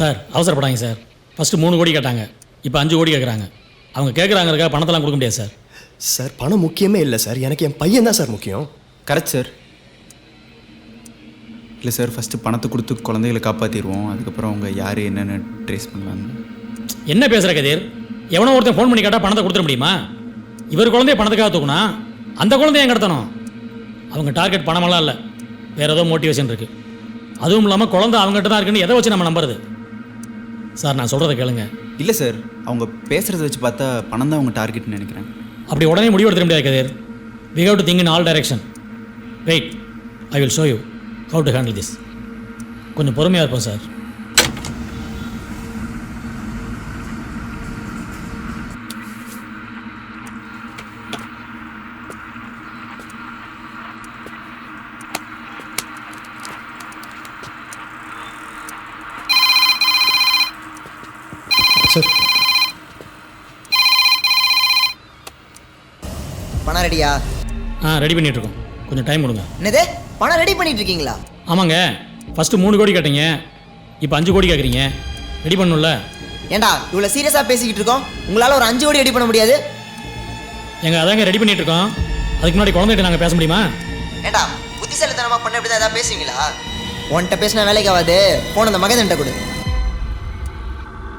Sir அவசரப்படாங்க sir. First 3 கோடி கேட்டாங்க, இப்போ 5 கோடி கேட்குறாங்க. அவங்க கேட்குறாங்க பணத்தெல்லாம் கொடுக்க முடியாது சார். சார் பணம் முக்கியமே இல்லை சார், எனக்கு என் பையன் தான் சார் முக்கியம். Correct sir. இல்லை சார், ஃபஸ்ட்டு பணத்தை கொடுத்து குழந்தைகளை காப்பாற்றிடுவோம், அதுக்கப்புறம் அவங்க யார் என்னென்னு ட்ரேஸ் பண்ணலான்னு. என்ன பேசுகிற கதிர்? எவனோ ஒருத்தன் ஃபோன் பண்ணி கேட்டால் பணத்தை கொடுத்துட முடியுமா? இவர் குழந்தைய பணத்துக்காக தூக்குனா அந்த குழந்தைய என் கடத்தணும். அவங்க டார்கெட் பணமெல்லாம் இல்லை, வேறு ஏதோ மோட்டிவேஷன் இருக்குது. அதுவும் இல்லாமல் குழந்தை அவங்ககிட்ட தான் இருக்குன்னு எதை வச்சு நம்ம நம்புறது? சார் நான் சொல்கிறத கேளுங்க. இல்லை சார், அவங்க பேசுகிறத வச்சு பார்த்தா பணம் தான் அவங்க டார்கெட்னு நினைக்கிறேன். அப்படி உடனே முடிவு எடுத்துட முடியாது கதிர். We have to think in all direction. Wait, I will show you how to handle this. கொஞ்சம் பொறுமையாக இருப்போம் சார். சார் பணம் ரெடியா? ரெடி பண்ணிகிட்ருக்கோம், கொஞ்சம் டைம் கொடுங்க. என்னது, பணம் ரெடி பண்ணிட்டு இருக்கீங்களா? ஆமாங்க, ஃபஸ்ட்டு 3 கோடி கேட்டீங்க, இப்போ 5 கோடி கேட்குறீங்க. ரெடி பண்ணணும்ல? ஏண்டா இவ்வளோ சீரியஸாக பேசிக்கிட்டு இருக்கோம், உங்களால் ஒரு 5 கோடி ரெடி பண்ண முடியாது? அதாங்க ரெடி பண்ணிகிட்ருக்கோம். அதுக்கு முன்னாடி குழந்தைகிட்ட நாங்கள் பேச முடியுமா? ஏண்டா புத்திசாலித்தனமாக பண்ண இப்படி தான் எதாவது பேசுவீங்களா? உன்கிட்ட பேசின வேலைக்கு ஆகாது, போன அந்த மகதன்ட்ட கொடு.